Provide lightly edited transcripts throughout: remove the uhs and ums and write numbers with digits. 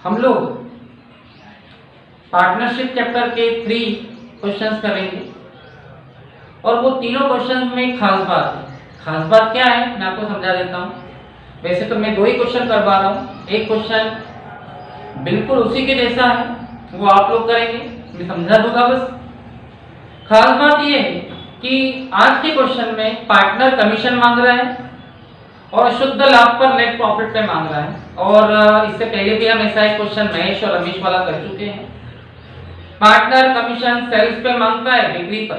हम लोग partnership chapter के 3 क्वेश्चंस करेंगे और वो तीनों क्वेश्चन में खास बात है। खास बात क्या है मैं आपको समझा देता हूँ। वैसे तो मैं 2 ही क्वेश्चन करवा रहा हूँ, एक क्वेश्चन बिल्कुल उसी के जैसा है वो आप लोग करेंगे, मैं समझा दूंगा बस। खास बात ये है कि आज के क्वेश्चन में पार्टनर कमीशन मांग रहा है और शुद्ध लाभ पर नेट प्रॉफिट पे मांग रहा है। और इससे पहले भी हम ऐसा एक क्वेश्चन महेश और रमेश वाला कर चुके हैं। पार्टनर कमीशन सेल्स पे मांगता है बिक्री पर,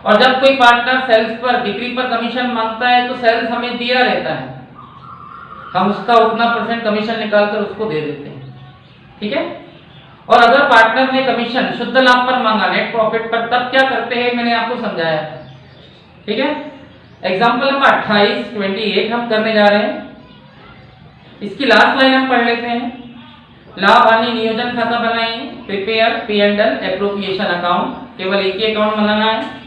और जब कोई पार्टनर सेल्स पर बिक्री पर कमीशन मांगता है तो सेल्स हमें दिया रहता है, हम उसका उतना % कमीशन निकालकर उसको दे देते हैं, ठीक है। और अगर पार्टनर ने कमीशन शुद्ध लाभ पर मांगा नेट प्रॉफिट पर, तब क्या करते हैं मैंने आपको समझाया, ठीक है। एग्जाम्पल नंबर 28, 28 हम करने जा रहे हैं। इसकी लास्ट लाइन हम पढ़ लेते हैं। लाभ हानि नियोजन खाता बनाइए, प्रिपेयर P&L एप्रोप्रिएशन अकाउंट, केवल एक ही अकाउंट बनाना है।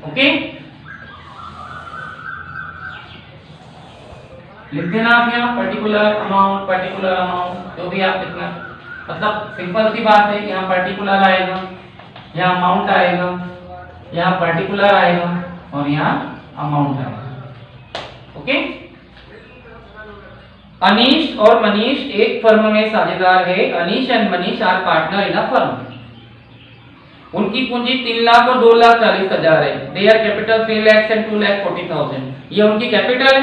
ओके, लिख देना आप यहाँ पर्टिकुलर अमाउंट जो भी आप लिखना, मतलब सिंपल सी बात है। यहाँ पर्टिकुलर आएगा, यहाँ अमाउंट आएगा, यहाँ पर्टिकुलर आएगा और यहाँ अमाउंट आएगा। ओके, अनीश और मनीष एक फर्म में साझेदार है। Anish and Manish are partner in a firm. उनकी पूंजी 3 लाख और 2,40,000 है। Their capital 3 lakh and 2,40,000। ये उनकी कैपिटल है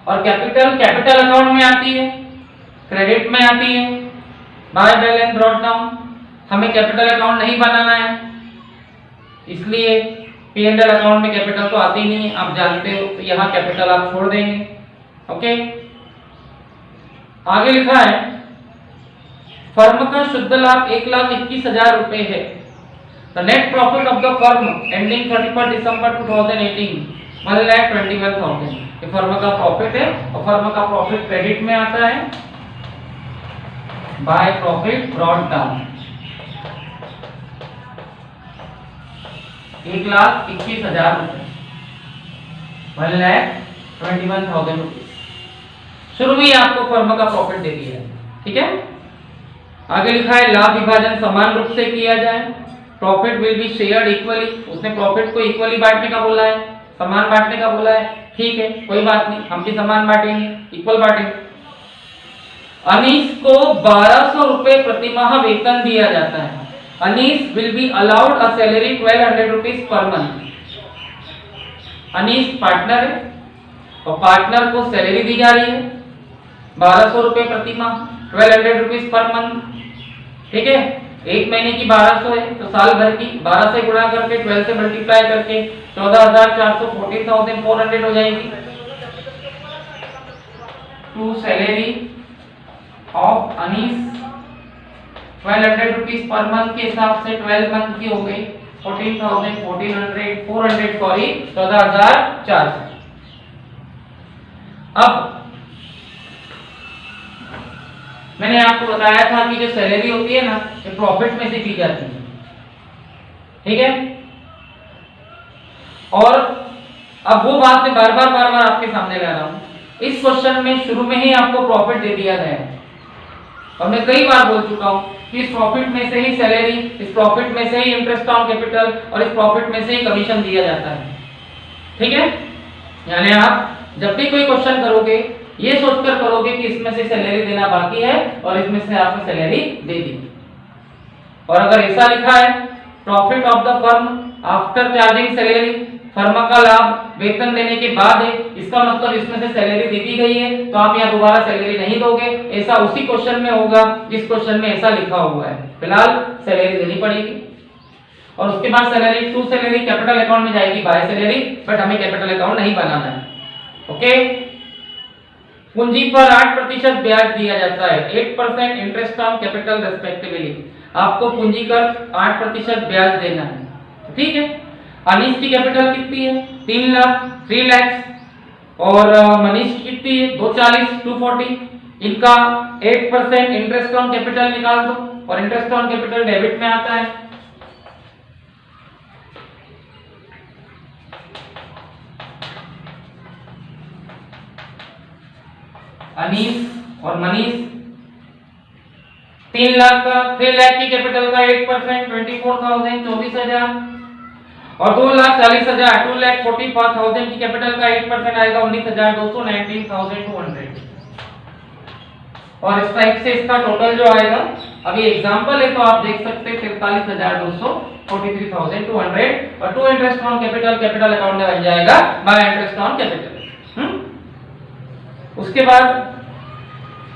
और कैपिटल अकाउंट में आती है, क्रेडिट में आती है, बाय बैलेंस ब्रॉट डाउन। हमें कैपिटल अकाउंट नहीं बनाना है, इसलिए P&L अकाउंट में कैपिटल तो आती नहीं है, आप जानते हो, तो यहाँ कैपिटल आप छोड़ देंगे। ओके, आगे लिखा है फर्म का शुद्ध लाभ 1,21,000 रुपए है। The net profit of the firm ending 31 दिसंबर 2018 1,21,000। ये फर्म का प्रॉफिट है और फर्म का प्रॉफिट क्रेडिट में आता है, बाय प्रॉफिट ब्रॉट डाउन। 1,21,000 रुपए, 1,21,000 रुपए शुरू में ही आपको फर्म का प्रॉफिट दे दिया है, ठीक है। आगे लिखा है लाभ विभाजन समान रूप से किया जाए। Profit will be shared equally. उसने प्रॉफिट को इक्वली बांटने का बोला है, समान बांटने का बोला है, ठीक है, कोई बात नहीं, हम भी समान बांटेंगे, इक्वल बांटेंगे। अनीश को 1,200 रुपए प्रतिमाह वेतन दिया जाता है। Anish will be allowed a salary 1,200 rupees per month. Anish partner है और पार्टनर को सैलरी दी जा रही है 1,200 रुपए प्रतिमाह, 1,200 रुपीज पर मंथ, ठीक है। एक महीने की 1,200 है तो साल भर की 12 से गुणा करके 12 से मल्टीप्लाई करके 14,400 14,400 हो जाएगी। To salary of Anis 1,200 rupees per month के हिसाब से 12 मंथ की हो गई 14,400। अब मैंने आपको बताया था कि जो सैलरी होती है ना, ये प्रॉफिट में से दी जाती है, ठीक है। और अब वो बात मैं बार बार आपके सामने ला रहा हूं। इस क्वेश्चन में शुरू में ही आपको प्रॉफिट दे दिया गया है और मैं कई बार बोल चुका हूं कि इस प्रॉफिट में से ही सैलरी, इस प्रॉफिट में से ही इंटरेस्ट ऑन कैपिटल और इस प्रॉफिट में से ही कमीशन दिया जाता है, ठीक है। यानी आप जब भी कोई क्वेश्चन करोगे ये सोचकर करोगे कि इसमें से सैलरी देना बाकी है और इसमें से आपने सैलरी दे दी। और अगर ऐसा लिखा है profit of the firm after charging salary, firm का लाभ वेतन देने के बाद है, इसका मतलब इसमें से सैलरी दे दी गई है, तो आप यहाँ दोबारा सैलरी नहीं दोगे। ऐसा उसी क्वेश्चन में होगा जिस क्वेश्चन में ऐसा लिखा हुआ है। फिलहाल सैलरी देनी पड़ेगी और उसके बाद salary to salary capital account में जाएगी बाय सैलरी, बट हमें कैपिटल अकाउंट नहीं बनाना है, ओके। पूंजी पर 8% ब्याज दिया जाता है, 8% इंटरेस्ट ऑन कैपिटल रेस्पेक्टिवली। आपको पूंजी पर 8% ब्याज देना है, ठीक है। अनीश की कैपिटल कितनी है 3 लाख 3 लाख और मनीष की कितनी है 240 240, इनका 8% इंटरेस्ट ऑन कैपिटल निकाल दो, और इंटरेस्ट ऑन कैपिटल डेबिट में आता है। अनीस और मनीष 3 लाख की कैपिटल का 8% 24,000 24,000, और 2,40,000 2,45,000 की कैपिटल का 8% आएगा 19,200 19,200। और इस टाइप से इसका टोटल जो आएगा, अभी एग्जांपल है तो आप देख सकते हैं 43,200 43,200, और to interest on capital capital account में बन जाएगा बाय इंटरेस्ट ऑन कैपिटल। उसके बाद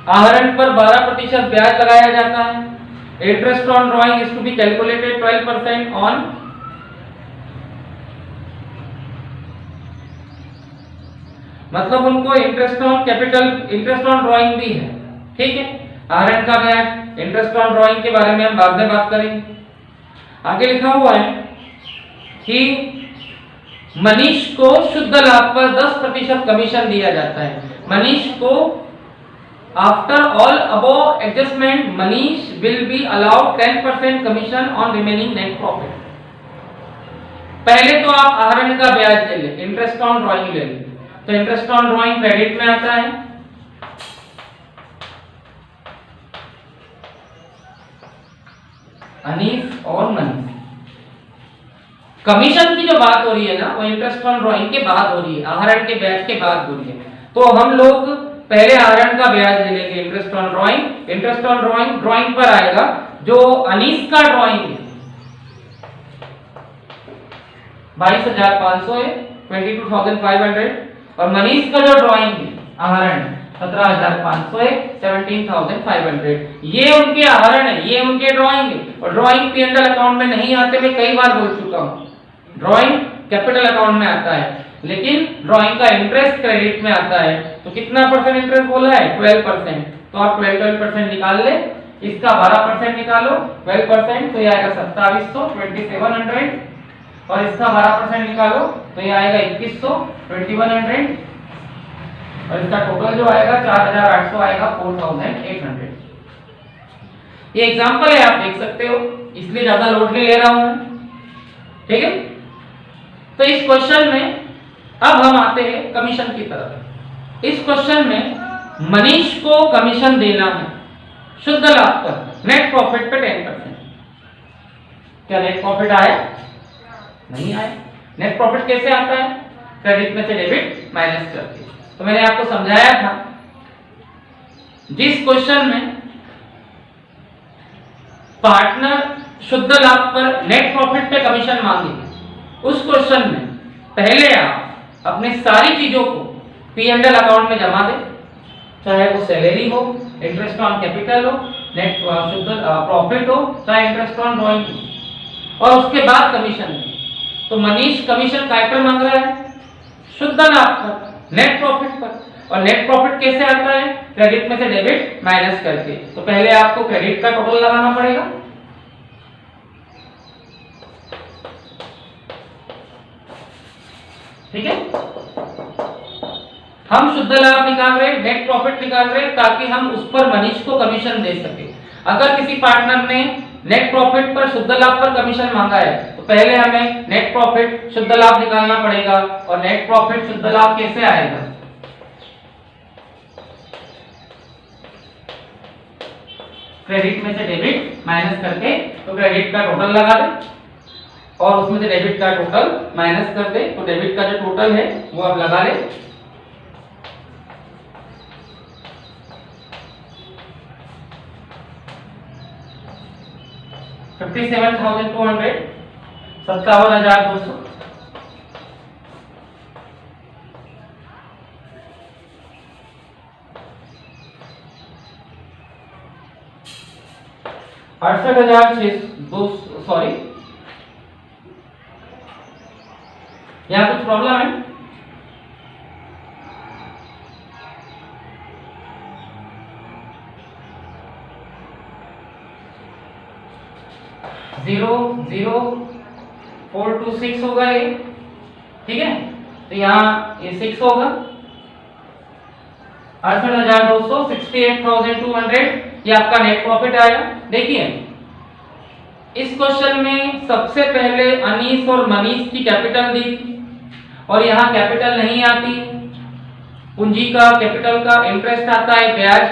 आहरण पर 12% ब्याज लगाया जाता है। Interest on drawing is to be calculated 12% on मतलब उनको interest on capital interest on drawing भी है, ठीक है। आहरण का ब्याज इंटरेस्ट ऑन ड्राइंग के बारे में हम बाद में बात करेंगे। आगे लिखा हुआ है कि मनीष को शुद्ध लाभ पर 10% कमीशन दिया जाता है। मनीष को after all above adjustment Manish will be allowed 10% commission on remaining net profit. पहले तो आप आहरण का ब्याज ले ले, इंटरेस्ट ऑन ड्राइंग ले ले, तो इंटरेस्ट ऑन ड्राइंग क्रेडिट में आता है। अनीस और मनीष, कमीशन की जो बात हो रही है ना, वो इंटरेस्ट ऑन ड्राइंग के बाद हो रही है, आहरण के ब्याज के बाद हो रही है। तो हम लोग पहले आहरण का ब्याज ले लेंगे, interest on drawing. Interest on drawing drawing पर आएगा। जो अनीस का ड्राइंग है 22,500 है 22,500, और मनीष का जो ड्राइंग है आहरण 17,500 है 17,500। ये उनके आहरण है, ये उनके ड्राइंग है, और ड्राइंग P&L अकाउंट में नहीं आते, मैं कई बार बोल चुका हूं। ड्राइंग कैपिटल अकाउंट में आता है, लेकिन ड्राइंग का इंटरेस्ट क्रेडिट में आता है। तो कितना परसेंट इंटरेस्ट बोला है? 12%। तो आप 12% निकाल ले, इसका 12% निकालो 12%, तो ये आएगा 2700 2700, और इसका 12% निकालो तो ये आएगा 2100 2100, और इसका टोटल जो आएगा 4,800 आएगा 4,800। ये एग्जांपल है, आप देख सकते हो, इसलिए ज्यादा लोड नहीं ले रहा हूं, ठीक है। तो इस क्वेश्चन में अब हम आते हैं कमीशन की तरफ। इस क्वेश्चन में मनीष को कमीशन देना है शुद्ध लाभ पर, नेट प्रॉफिट पे 10%। क्या नेट प्रॉफिट आया? नहीं आया। नेट प्रॉफिट कैसे आता है? क्रेडिट में से डेबिट माइनस करके। तो मैंने आपको समझाया था, जिस क्वेश्चन में पार्टनर शुद्ध लाभ पर नेट प्रॉफिट पे कमीशन मांगे, उस क्वेश्चन में पहले आप अपने सारी चीजों को P&L अकाउंट में जमा दें, चाहे वो सैलरी हो, इंटरेस्ट ऑन कैपिटल हो, नेट शुद्ध प्रॉफिट हो, चाहे इंटरेस्ट ऑन ड्राइंग हो, और उसके बाद कमीशन हो। तो मनीष कमीशन काय पर मांग रहा है? शुद्ध लाभ पर, नेट प्रॉफिट पर। और नेट प्रॉफिट कैसे आता है? क्रेडिट में से डेबिट माइनस करके। तो पहले आपको क्रेडिट का टोटल लगाना पड़ेगा, ठीक है। हम शुद्ध लाभ निकाल रहे, नेट प्रॉफिट निकाल रहे, ताकि हम उस पर मनीष को कमीशन दे सके। अगर किसी पार्टनर ने नेट प्रॉफिट पर शुद्ध लाभ पर कमीशन मांगा है, तो पहले हमें नेट प्रॉफिट शुद्ध लाभ निकालना पड़ेगा। और नेट प्रॉफिट शुद्ध लाभ कैसे आएगा? क्रेडिट में से डेबिट माइनस करके, तो क्रेडिट का टोटल लगा दे और उसमें से डेबिट का टोटल माइनस कर दे। तो डेबिट का जो टोटल है वो आप लगा ले। $57,200 57,200। सॉरी, यहाँ कुछ प्रॉब्लम है? जीरो 426 होगा ये, ठीक है। तो यहाँ ये 6 होगा, 68,200 68,200 ये आपका नेट प्रॉफिट आएगा। देखिए इस क्वेश्चन में सबसे पहले अनीस और मनीष की कैपिटल दी थी और यहाँ कैपिटल नहीं आती, पूंजी का कैपिटल का इंटरेस्ट आता है ब्याज,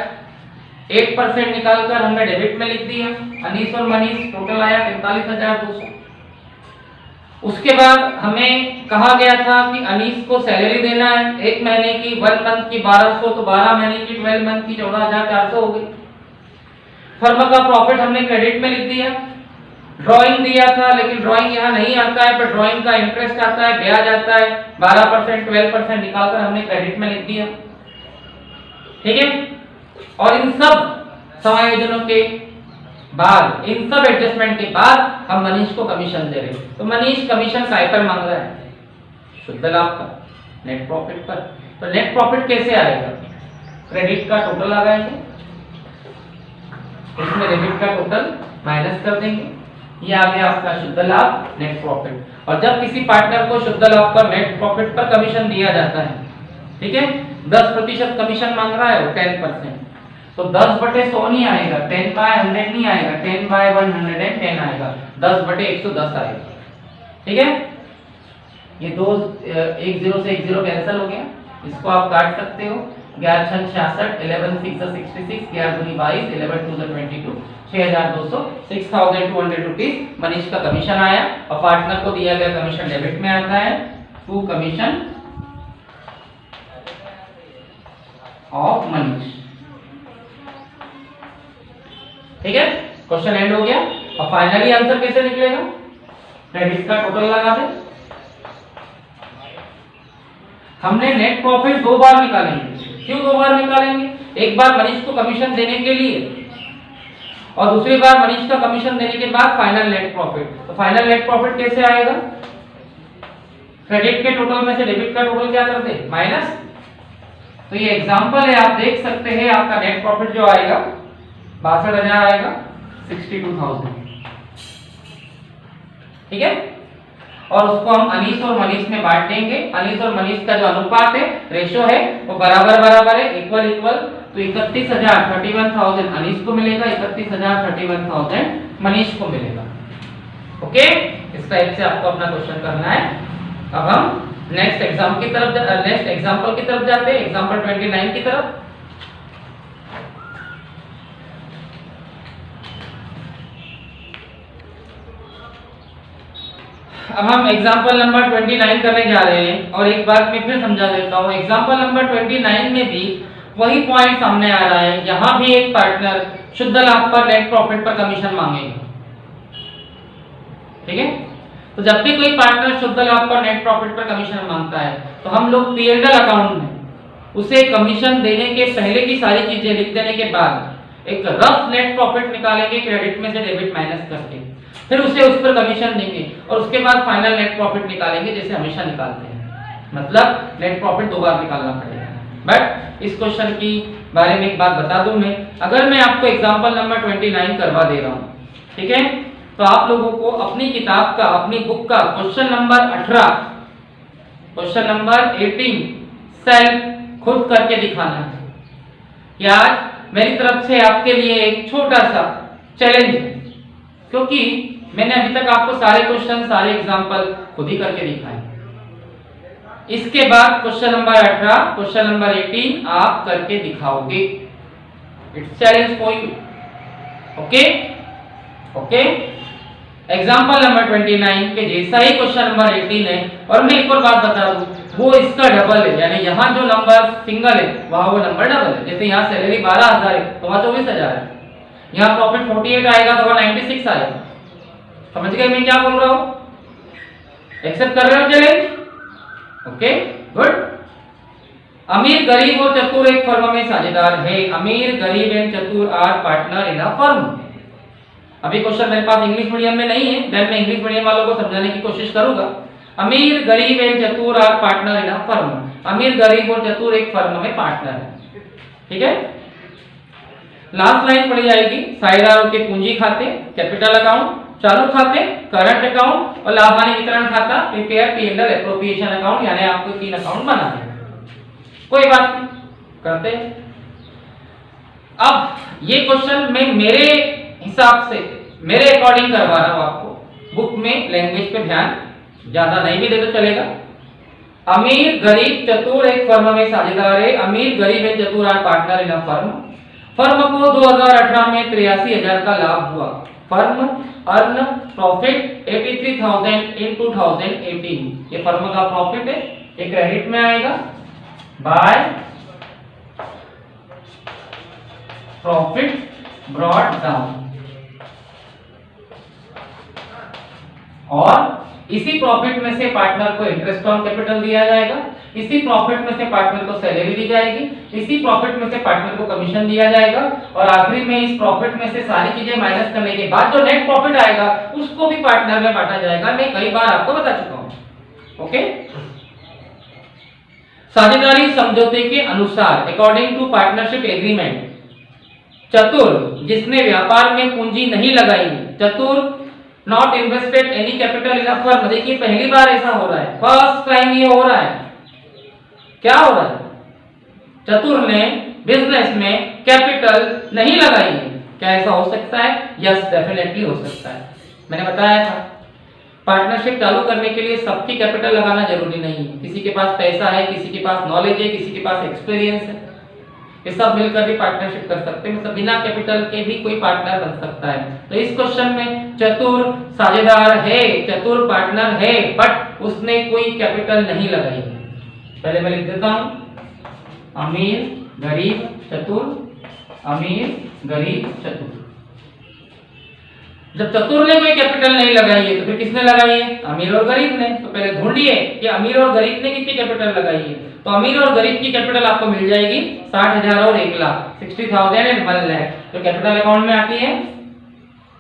8% निकालकर हमने डेबिट में लिख दिया। अनीस और मनीष टोटल आया 43,200। उसके बाद हमें कहा गया था कि अनीस को सैलरी देना है, एक महीने की 1 मंथ की 1200, तो 12 महीने की 12 मंथ की 14,400 हो गई। फर्म का प्रॉफिट हमने क्रेडिट में लिख दिया। ड्राइंग दिया था लेकिन ड्राइंग यहाँ नहीं आता है, पर ड्राइंग का इंटरेस्ट आता है, ब्याज आता है, 12% 12% निकालकर हमने क्रेडिट में लिख दिया। ठीक है, और इन सब समायोजनों के बाद, इन सब एडजस्टमेंट के बाद हम मनीष को कमीशन दे रहे हैं। तो मनीष कमीशन काय पर मांग रहा है? शुद्ध लाभ का, नेट प्रॉफिट पर। तो नेट प्रॉफिट कैसे आएगा? क्रेडिट का टोटल लगाएंगे, इसमें डेबिट का टोटल माइनस कर देंगे, ये आ गया आपका शुद्ध लाभ नेट प्रॉफिट। और जब किसी पार्टनर को शुद्ध लाभ पर नेट प्रॉफिट पर कमीशन दिया जाता है, ठीक है, 10% कमीशन मांग रहा है वो 10%, तो 10/100 नहीं आएगा, 10/100 नहीं आएगा, 10/110 आएगा, 10/110 आएगा। ठीक है, ये दो 1 0 से 1 0 कैंसिल हो गया, इसको आप काट सकते हो। 11 6 66, 11 6 66, 11 2 22, 11 2 22, 6,200, 6,200 रुपीज मनीष का कमीशन आया। और पार्टनर को दिया गया कमीशन डेबिट में आता है, टू कमीशन ऑफ मनीष। ठीक है, क्वेश्चन एंड हो गया। और फाइनली आंसर कैसे निकलेगा? क्रेडिट का टोटल लगा दे। हमने नेट प्रॉफिट 2 बार निकालेंगे। क्यों 2 बार निकालेंगे? एक बार मनीष को कमीशन देने के लिए और दूसरी बार मनीष का कमीशन देने के बाद फाइनल नेट प्रॉफिट। तो फाइनल नेट प्रॉफिट कैसे आएगा? क्रेडिट के टोटल में से डेबिट का टोटल क्या कर दे? माइनस। तो ये एग्जांपल है, आप देख सकते हैं आपका नेट प्रॉफिट जो आएगा 62,000 आएगा, 62,000। ठीक है, और उसको हम अनीस और मनीष में बांट देंगे। अनीस और मनीष का जो अनुपात है, रेशो है, वो बराबर बराबर है, इक्वल इक्वल। तो 31,000 31,000 अनीस को मिलेगा, 31,000 31,000 मनीष को मिलेगा। ओके, इस टाइप से आपको अपना क्वेश्चन करना है। अब हम नेक्स्ट एग्जाम्पल की तरफ जाते हैं, एग्जाम्पल 29 की तरफ। अब हम एग्जाम्पल नंबर 29 करने जा रहे हैं और एक बात मैं फिर समझा देता हूँ। एग्जाम्पल नंबर 29 में भी वही पॉइंट सामने आ रहा है। यहाँ भी एक पार्टनर शुद्ध लाभ पर नेट प्रॉफिट पर कमीशन मांगेगा। ठीक है, तो जब भी कोई पार्टनर शुद्ध लाभ पर नेट प्रॉफिट पर कमीशन मांगता है तो हम लोग P&L अकाउंट में उसे कमीशन देने के पहले की सारी चीजें लिख देने के बाद एक रफ नेट प्रॉफिट निकालेंगे, क्रेडिट में से डेबिट माइनस करके, फिर उसे उस पर कमीशन देंगे और उसके बाद फाइनल नेट प्रॉफिट निकालेंगे, जैसे हमेशा निकालते हैं। मतलब नेट प्रॉफिट 2 बार निकालना पड़ेगा। बट इस क्वेश्चन की बारे में एक बात बता दूं मैं, अगर मैं आपको एग्जांपल नंबर 29 करवा दे रहा हूं, ठीक है, तो आप लोगों को अपनी किताब का, अपनी बुक का question number 18, question number 18 self खुद करके दिखाना है। कि आज मेरी तरफ से आपके लिए एक छोटा सा चैलेंज है, क्योंकि मैंने अभी तक आपको सारे क्वेश्चन, सारे एग्जांपल खुद ही करके दिखाए। इसके बाद क्वेश्चन नंबर 18, क्वेश्चन नंबर 18 आप करके दिखाओगे। It's challenge for you. Okay okay, example number 29 के जैसा ही क्वेश्चन नंबर 18 है। और मैं एक और बात बता दूं, वो इसका डबल है, यानी यहाँ जो नंबर सिंगल है वहां वो नंबर डबल है। जैसे यहाँ सैलरी 12,000 है तो वहां 24,000 है, यहाँ प्रॉफिट 48 आएगा तो वहां 96 आएगा। समझ गए मैं क्या बोल रहा हूँ? एक्सेप्ट कर रहे हो चैलेंज? Okay good. अमीर, गरीब और चतुर एक फर्म में साझेदार है। अमीर, Garib and Chatur are partner in a firm. अभी क्वेश्चन मेरे पास इंग्लिश मीडियम में नहीं है, देन मैं इंग्लिश मीडियम वालों को समझाने की कोशिश करूंगा। अमीर, Garib and Chatur are partner in a firm. Amir, Garib और चतुर एक फर्म में पार्टनर है। ठीक है, लास्ट लाइन पढ़ी जाएगी, साझेदारों के पूंजी खाते, कैपिटल अकाउंट, चालू खाते, करंट अकाउंट और लाभ हानि वितरण खाता, प्रिपेयर P&L एप्रोप्रिएशन अकाउंट, यानी आपको 3 अकाउंट बनाने हैं। कोई बात नहीं, करते हैं। अब ये क्वेश्चन मैं मेरे हिसाब से मेरे अकॉर्डिंग करवा रहा हूं आपको, बुक में लैंग्वेज पे ध्यान ज्यादा नहीं भी दे तो चलेगा। अमीर गरीब चतुर एक फर्म में साझेदार है। अमीर Garib and Chatur are partner in a firm. Firm को 2018 में 83,000 का लाभ हुआ। Firm earn profit 83,000 in 2018। ये फर्म का प्रॉफिट है, ये क्रेडिट में आएगा बाय प्रॉफिट ब्रॉट डाउन। और इसी प्रॉफिट में से पार्टनर को इंटरेस्ट ऑन कैपिटल दिया जाएगा, इसी प्रॉफिट में से पार्टनर को सैलरी दी जाएगी, इसी प्रॉफिट में से पार्टनर को कमीशन दिया जाएगा, और आखिरी में इस प्रॉफिट में से सारी चीजें माइनस करने के बाद जो नेट प्रॉफिट आएगा उसको भी पार्टनर में बांटा जाएगा। मैं कई बार आपको बता चुका हूं। ओके, साझेदारी समझौते के अनुसार अकॉर्डिंग टू पार्टनरशिप एग्रीमेंट, चतुर जिसने व्यापार में पूंजी नहीं लगाई, चतुर not invested any capital in a firm. देखिए पहली बार ऐसा हो रहा है, फर्स्ट टाइम ये हो रहा है। क्या हो रहा है? चतुर ने बिजनेस में कैपिटल नहीं लगाई है। क्या ऐसा हो सकता है? यस, डेफिनेटली हो सकता है। मैंने बताया था पार्टनरशिप चालू करने के लिए सबकी कैपिटल लगाना जरूरी नहीं है। किसी के पास पैसा है, किसी के पास नॉलेज है, किसी के पास एक्सपीरियंस है, ये सब मिलकर भी पार्टनरशिप कर सकते हैं। मतलब बिना कैपिटल के भी कोई पार्टनर बन सकता है। तो इस क्वेश्चन में चतुर साझेदार है, चतुर पार्टनर है, बट उसने कोई कैपिटल नहीं लगाई है। पहले मैं लिख देता हूं, अमीर गरीब चतुर, अमीर गरीब चतुर। जब चतुर ने कोई कैपिटल नहीं लगाई है तो फिर किसने लगाई है? अमीर और गरीब ने। तो पहले ढूंढिए कि अमीर और गरीब ने कितनी कैपिटल लगाई है। तो अमीर और गरीब की कैपिटल आपको मिल जाएगी 60,000 और 1 लाख, 60,000 एंड 1 लाख, जो कैपिटल अकाउंट में आती है।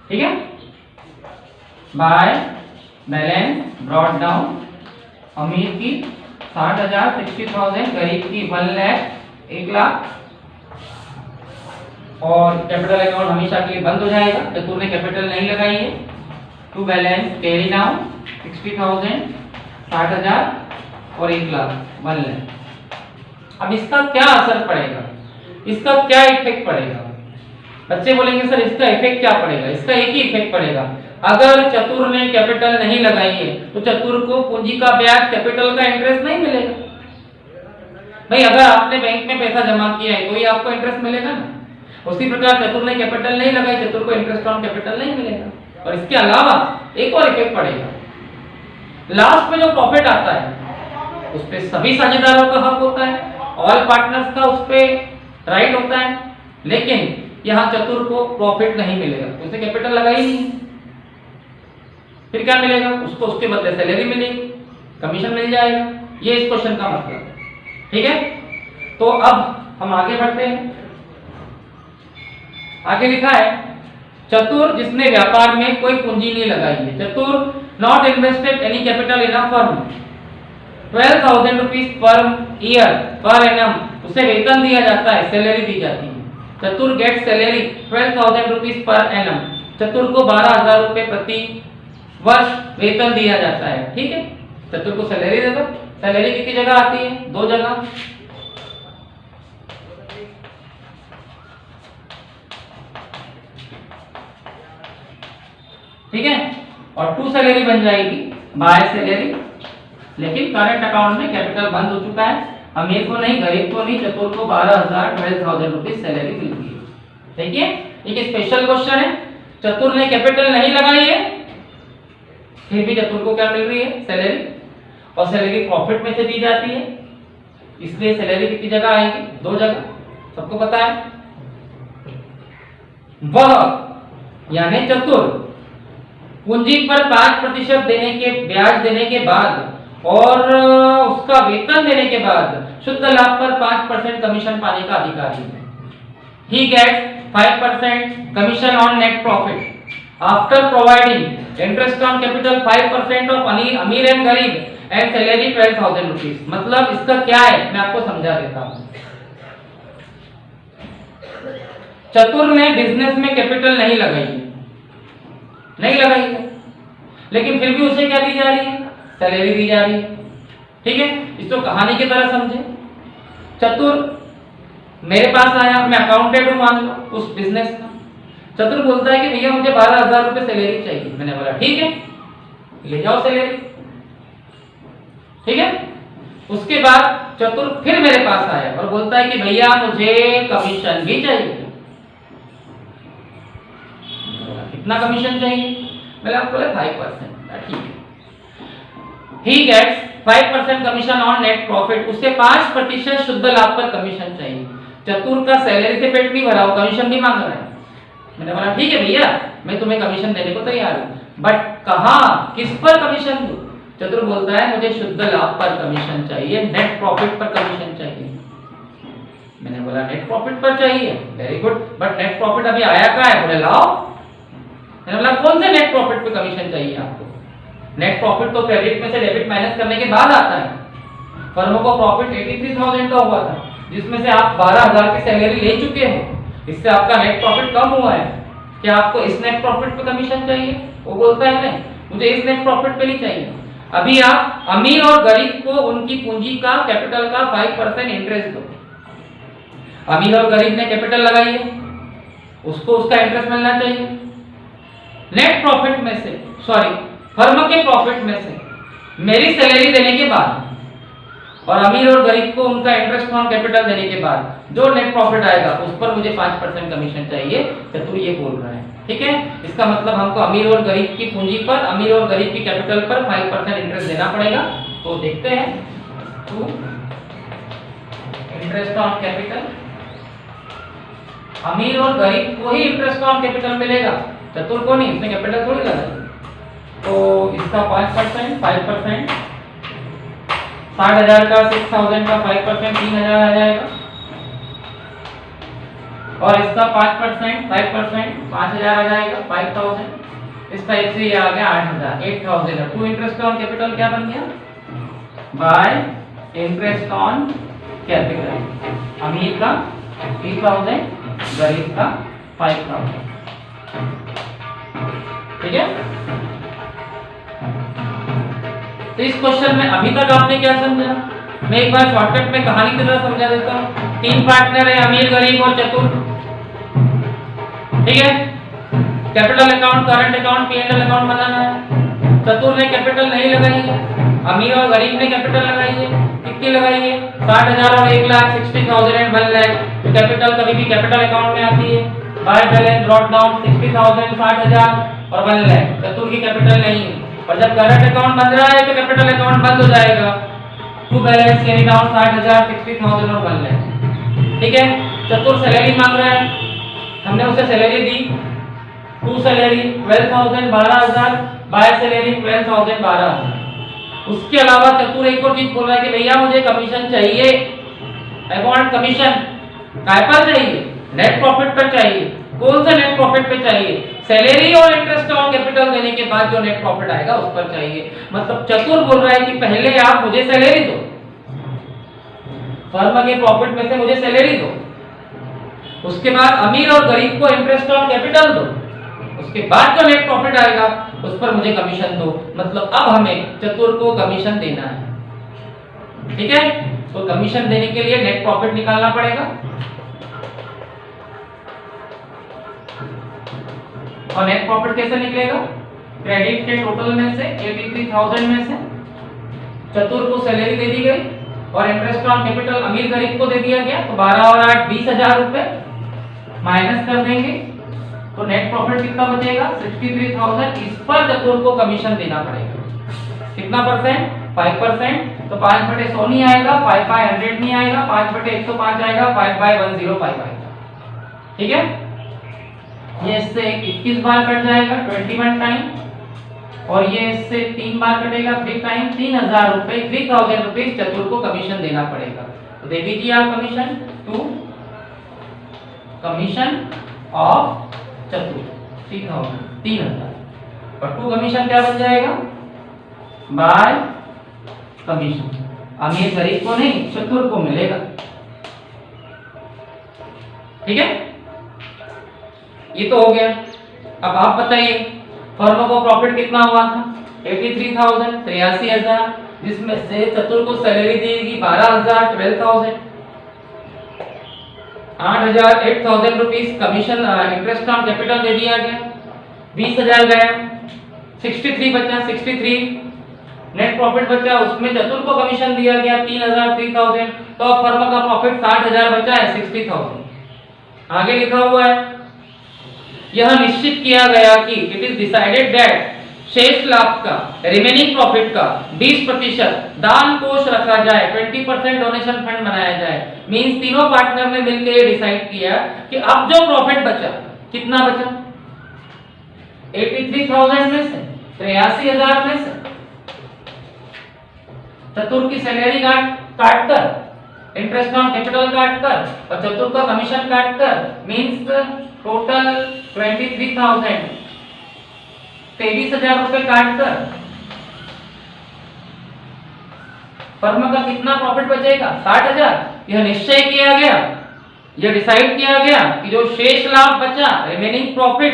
ठीक है, बाय बैलेंस ब्रॉट डाउन, अमीर की 60,000 60,000, गरीब की 1 लाख 1 लाख, और कैपिटल अकाउंट हमेशा के लिए बंद हो जाएगा। चतुर ने कैपिटल नहीं लगाई है। टू बैलेंस कैरी डाउन 60,000 60,000 और 1 लाख 1 लाख। अब इसका क्या असर पड़ेगा, इसका क्या इफेक्ट पड़ेगा? बच्चे बोलेंगे सर इसका इफेक्ट क्या पड़ेगा? इसका एक ही इफेक्ट पड़ेगा, अगर चतुर ने कैपिटल नहीं लगाई है तो चतुर को पूंजी का ब्याज कैपिटल का इंटरेस्ट नहीं मिलेगा। भाई अगर आपने बैंक में पैसा जमा किया है तो ही आपको इंटरेस्ट मिलेगा ना। उसी प्रकार चतुर ने कैपिटल नहीं लगाई, चतुर को इंटरेस्ट ऑन कैपिटल नहीं मिलेगा। और इसके अलावा एक और इफेक्ट पड़ेगा, लास्ट में जो प्रॉफिट आता है उस पे सभी साझेदारों का हक होता है, ऑल पार्टनर्स का उस पे राइट होता है, लेकिन यहाँ चतुर को प्रॉफिट नहीं मिलेगा, उसने कैपिटल लगाई नहीं। फिर क्या मिलेगा उसको? उसके बदले सैलरी मिलेगी, कमीशन मिल जाएगा। ये इस क्वेश्चन का मतलब है। ठीक है, तो अब हम आगे बढ़ते हैं। आगे लिखा है चतुर जिसने व्यापार में कोई पूंजी नहीं लगाई है। चतुर not invested any capital in a firm, 12,000 rupees per year per annum, उसे वेतन दिया जाता है, सैलरी दी जाती है। चतुर get salary 12,000 rupees per annum, चतुर को 12,000 रुपए प्रति वर्ष वेतन दिया जाता है। ठीक है, चतुर को सैलरी दे दो। सैलरी कितनी जगह आती है? 2 जगह। ठीक है, और 2 सैलरी बन जाएगी बाय सैलरी, लेकिन करंट अकाउंट में कैपिटल बंद हो चुका है। अमीर को नहीं, गरीब को नहीं, चतुर को 12,000 रुपीज सैलरी मिल गई है। देखिए एक स्पेशल क्वेश्चन है, चतुर ने कैपिटल नहीं लगाई है फिर भी चतुर को क्या मिल रही है? सैलरी, और सैलरी प्रॉफिट में से दी जाती है, इसलिए सैलरी कितनी जगह आएगी? 2 जगह, सबको पता है। वह यानी चतुर पूंजी पर 5% देने के ब्याज देने के बाद और उसका वेतन देने के बाद शुद्ध लाभ पर 5% कमीशन पाने का अधिकारी है। He gets 5% commission on net profit after providing interest on capital 5% of अमीर एंड गरीब एंड सैलरी 12,000 रुपीज। मतलब इसका क्या है मैं आपको समझा देता हूं। चतुर ने बिजनेस में कैपिटल नहीं लगाई है, लेकिन फिर भी उसे क्या दी जा रही है? सैलरी दी जा रही है। ठीक है, इसको कहानी की तरह समझे। चतुर मेरे पास आया, मैं अकाउंटेंट हूं मान लो उस बिजनेस का। चतुर बोलता है कि भैया मुझे 12,000 रुपए सैलरी चाहिए। मैंने बोला ठीक है, ले जाओ सैलरी, ठीक है। उसके बाद चतुर फिर मेरे पास आया और बोलता है कि भैया मुझे कमीशन भी चाहिए। कितना कमीशन चाहिए? मैंने आपको बोला 5%। ठीक है, he gets 5% commission on net profit. उसे 5% शुद्ध लाभ पर कमीशन चाहिए। चतुर का सैलरी से पेट नहीं भरा, वो कमीशन भी मांग रहा है। मैंने बोला ठीक है भैया, मैं तुम्हें कमीशन देने को तैयार हूं, बट कहां, किस पर कमीशन दूं? चतुर बोलता है मुझे शुद्ध लाभ पर कमीशन चाहिए, नेट प्रॉफिट पर कमीशन चाहिए। मैंने बोला नेट प्रॉफिट पर चाहिए, very good, but net profit अभी आया कहां है? बोले लाओ। मैंने बोला कौन से नेट प्रॉफिट पे कमीशन चाहिए आपको? नेट प्रॉफिट तो क्रेडिट में से डेबिट माइनस करने के बाद आता है। फर्मों को प्रॉफिट 83,000 का हुआ था, जिसमें से आप 12,000 की सैलरी ले चुके हो, इससे आपका नेट प्रॉफिट कम हुआ है। क्या आपको इस नेट प्रॉफिट पे कमीशन चाहिए? वो बोलता है नहीं, मुझे इस नेट प्रॉफिट पे नहीं चाहिए। अभी आप अमीर और गरीब को उनकी पूंजी का, कैपिटल का 5% इंटरेस्ट दो। अमीर और गरीब ने कैपिटल लगाई है, उसको उसका इंटरेस्ट मिलना चाहिए। नेट प्रॉफिट में से, सॉरी, फर्म के प्रॉफिट में से मेरी सैलरी देने के बाद और अमीर और गरीब को उनका इंटरेस्ट ऑन कैपिटल देने के बाद जो नेट प्रॉफिट आएगा उस पर मुझे 5% कमीशन चाहिए। चतुर ये बोल रहा है, ठीक है। इसका मतलब हमको अमीर और गरीब की पूंजी पर, अमीर और गरीब की कैपिटल पर 5% इंटरेस्ट देना पड़ेगा। तो देखते हैं, तो इंटरेस्ट ऑन कैपिटल, अमीर और गरीब को ही इंटरेस्ट ऑन कैपिटल मिलेगा, चतुर को नहीं, इसमें कैपिटल थोड़ी लगा। तो इसका 5%, 5%, 60,000 का, 6,000 का 5%, 3,000 आ जाएगा। और इसका 5%, 5,000 आ जाएगा, 5,000। इस टाइप से ये आ गया 8,000, 8,000। टू इंटरेस्ट ऑन कैपिटल क्या बन गया? Bye interest on capital. अमीर का 3,000, गरीब का 5,000, ठीक है। तो इस क्वेश्चन में अभी तक आपने क्या समझा? मैं एक बार शॉर्टकट में कहानी की तरह समझा देता हूँ। 3 पार्टनर है, अमीर, गरीब और चतुर, ठीक है। Capital account, current account, P&L account बनाना है। चतुर ने कैपिटल नहीं लगाई है, अमीर और गरीब ने कैपिटल लगाई है। कितनी लगाई है? 60,000 और 1,00,000, 60,000 एंड 1,00,000। तो कैपिटल कभी भी कैपिटल अकाउंट में आती है। बाय बैलेंस ब्रॉट डाउन 60,000, 60,000 और 1,00,000। चतुर की कैपिटल नहीं है, और जब करंट अकाउंट बन रहा है तो कैपिटल अकाउंट बंद हो जाएगा। टू बैलेंस कैरी डाउन 60,000, 60,000 और 1,00,000, ठीक है। चतुर सैलरी मांग रहा है, हमने उसे सैलरी दी, टू सैलरी 12,000, 12,000, बाय सैलरी 12,000, 12,000। उसके अलावा चतुर एक और चीज बोल रहा है कि भैया मुझे कमीशन चाहिए, आई वांट कमीशन। काय पर चाहिए? नेट प्रॉफिट पर चाहिए। कौन सा नेट प्रॉफिट पे चाहिए? सैलरी और इंटरेस्ट ऑन कैपिटल देने के बाद जो नेट प्रॉफिट आएगा उस पर चाहिए। मतलब चतुर बोल रहा है कि पहले आप मुझे सैलरी दो, फर्म के प्रॉफिट में से मुझे सैलरी दो, उसके बाद अमीर और गरीब को इंटरेस्ट ऑन कैपिटल दो, उसके बाद जो नेट प्रॉफिट आएगा उस पर मुझे कमीशन दो। मतलब अब हमें चतुर को कमीशन देना है, ठीक है। तो कमीशन देने के लिए नेट प्रॉफिट निकालना पड़ेगा, और नेट प्रॉफिट कैसे निकलेगा? क्रेडिट के टोटल में से 83,000 में से चतुर को सैलरी दे दी गई और इंटरेस्ट ऑन कैपिटल अमीर गरीब को दे दिया गया। तो 12 और 8 20,000 रुपए माइनस कर देंगे तो नेट प्रॉफिट कितना बचेगा? 63,000। इस पर चतुर को कमीशन देना पड़ेगा। कितना परसेंट? 5%। तो 5/100 नहीं आएगा, 5/100 नहीं आएगा, 5/105 आएगा, 5/105 आएगा, ठीक है। ये इससे 21 बार कट जाएगा 21 टाइम, और ये इससे 3 बार कटेगा 3 टाइम। 3,000 रुपए, 3,000 रुपीज चतुर को कमीशन देना पड़ेगा। तो दे दीजिए आप कमीशन टू कमीशन ऑफ चतुर 3,000 और टू कमीशन क्या बन जाएगा? Bye commission. अमीर गरीब को नहीं, चतुर को मिलेगा, ठीक है। ये तो हो गया। अब आप बताइए फर्म को प्रॉफिट कितना हुआ था? 83,000, 83,000, जिसमें से चतुर को सैलरी देगी 12,000, 12,000। 8,000 rupees commission interest on capital दे दिया गया, 20,000 गया, 63 बचा, 63 नेट प्रॉफिट बचा, उसमें चतुर को कमीशन दिया गया 3,000, तो अब फर्म का प्रॉफिट 60,000 बचा है 60,000। आगे लिखा हुआ है यह निश्चित किया गया कि इट इज डिसाइडेड दैट शेष लाभ का रिमेनिंग प्रॉफिट का 20% दान कोष रखा जाए, 20% डोनेशन फंड बनाया जाए। मींस तीनों पार्टनर ने मिलकर ये डिसाइड किया कि अब जो प्रॉफिट बचा, कितना बचा, 83,000 में से 83,000 में से चतुर की सैलरी काट कर, इंटरेस्ट ऑन कैपिटल काट कर और चतुर का कमीशन काट कर, मींस टोटल 23,000, 23,000 रुपए काट कर फर्म का कितना प्रॉफिट बचेगा, 60,000। यह निश्चय किया गया, यह डिसाइड किया गया कि जो शेष लाभ बचा, रिमेनिंग प्रॉफिट,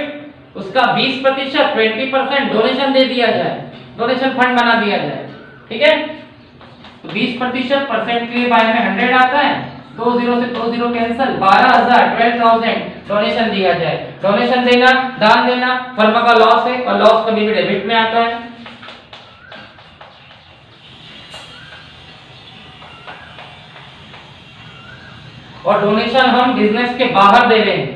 उसका 20%, 20% डोनेशन दे दिया जाए, डोनेशन फंड बना दिया जाए। ठीक है, तो 20% परसेंट के लिए बाय में 100 आता है, 2 0 से 2 0 कैंसिल, 12,000, 12,000 डोनेशन दिया जाए। डोनेशन देना, दान देना फर्म का लॉस है और लॉस कभी भी डेबिट में आता है। और डोनेशन हम बिजनेस के बाहर दे रहे हैं,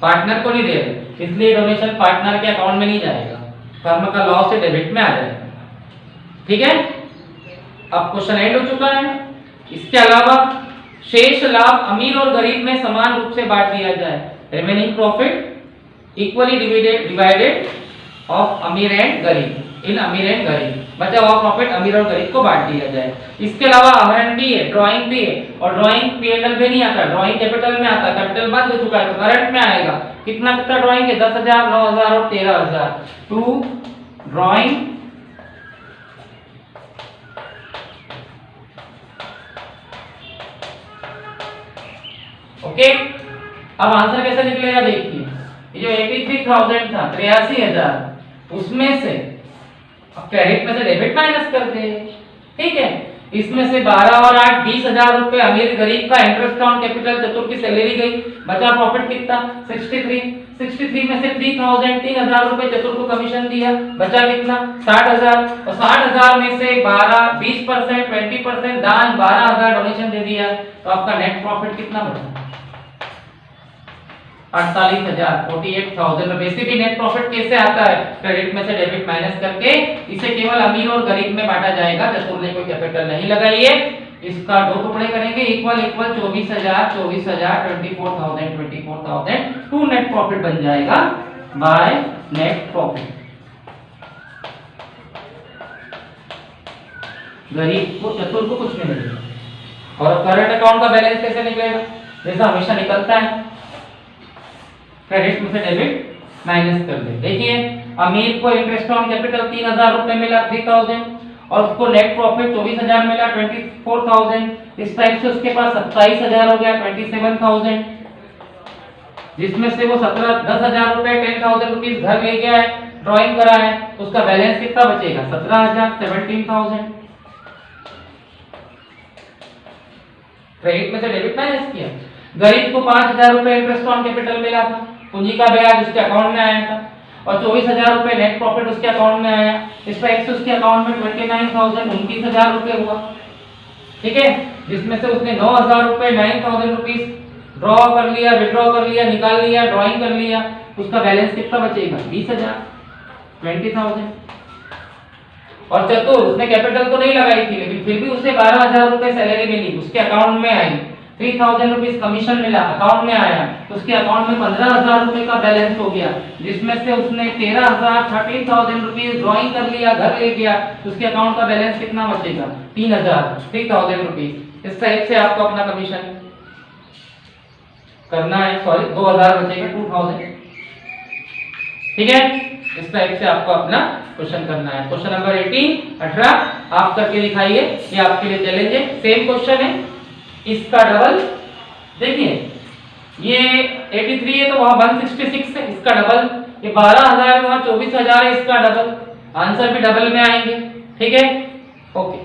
पार्टनर को नहीं दे रहे, इसलिए डोनेशन पार्टनर के अकाउंट में नहीं जाएगा, फर्म का लॉस है डेबिट में आ जाएगा। ठीक है, अब क्वेश्चन एंड हो चुका है। इसके अलावा शेष लाभ अमीर और गरीब में समान रूप से बांट दिया जाए, remaining profit equally divided of अमीर एंड गरीब, इन अमीर एंड गरीब, बचा हुआ प्रॉफिट अमीर और गरीब को बांट दिया जाए। इसके अलावा आहरण भी है, ड्राइंग भी है, और ड्राइंग पीएनएल में नहीं आता, ड्राइंग कैपिटल में आता, कैपिटल बंद हो चुका है तो करंट में आएगा। कितना कितना ड्राइंग है, 10,000, 9,000 और 13,000। To drawing okay. अब आंसर कैसे निकलेगा देखिए, ये जो 83,000 था, 83,000, उसमें से क्रेडिट में से डेबिट माइनस कर दे। ठीक है, इसमें से 12 और 8 20,000 रुपए अमीर गरीब का इंटरेस्ट ऑन कैपिटल, चतुर की सैलरी गई, बचा प्रॉफिट कितना, 63 में से 3,000 रुपए चतुर को कमीशन दिया, बचा कितना, 60,000, और 60,000 में से 12 20%, 20% दान, 12,000 डोनेशन दे दिया, तो आपका नेट प्रॉफिट कितना बचा, 48,000, 48,000। बेसिकली नेट प्रॉफिट कैसे आता है, क्रेडिट में से डेबिट माइनस करके, इसे केवल अमीर और गरीब में बांटा जाएगा, चतुर ने कोई कैपिटल नहीं लगाई है। इसका दो टुकड़े करेंगे, इक्वल 24,000, 24,000, 24,000, 24,000, टू नेट प्रॉफिट बन जाएगा बाय नेट प्रॉफिट। गरीब को, चतुर को कुछ नहीं मिलेगा। और करंट अकाउंट का बैलेंस कैसे निकलेगा, जैसा हमेशा निकलता है, क्रेडिट में से डेबिट माइनस कर दे। देखिए, अमीर को इंटरेस्ट ऑन कैपिटल 3,000 रुपए मिला, 3,000, और उसको नेट प्रॉफिट 24,000 मिला, 24,000। इस टाइप से उसके पास 27,000 हो गया, 27,000, जिसमें से वो 10,000 रुपए, 10,000 रुपीज घर ले गया है, ड्राइंग करा है, उसका बैलेंस कितना बचेगा, 17,000, 17,000। क्रेडिट में से डेबिट माइनस किया। गरीब को 5,000 रुपए इंटरेस्ट ऑन कैपिटल मिला था, पूंजी का ब्याज उसके अकाउंट में आया था, और 24,000 रुपए नेट प्रॉफिट उसके अकाउंट में आया। इस टाइप से उसके अकाउंट में 29,000, 29,000 रुपए हुआ। ठीक है, जिसमें से उसने 9,000 रुपए, 9,000 रुपीज ड्रॉ कर लिया, विड्रॉ कर लिया, निकाल लिया, ड्राइंग कर लिया, उसका बैलेंस कितना बचेगा, 20,000, 20,000। और चतुर, उसने कैपिटल तो नहीं लगाई थी, लेकिन फिर भी उसे 12,000 रुपए सैलरी मिली, उसके अकाउंट में आई, 3,000 रुपीज कमीशन मिला, अकाउंट में आया, तो उसके अकाउंट में 15,000 रुपए का बैलेंस हो गया, जिसमें से उसने 13,000 रुपीज ड्राइंग कर लिया, घर ले गया, तो उसके अकाउंट का बैलेंस कितना बचेगा, 3,000 रुपीज। इस टाइप से आपको अपना कमीशन करना है, सॉरी 2,000 बचेगा, 2,000। ठीक है, इस टाइप से आपको अपना क्वेश्चन करना है। क्वेश्चन नंबर 18 आप करके दिखाइए, ये आपके लिए चैलेंज है। सेम क्वेश्चन है, इसका डबल देखिए, ये 83 है तो वहां 166 है, इसका डबल, ये 12,000 है वहां 24,000 है, इसका डबल, आंसर भी डबल में आएंगे। ठीक है, ओके।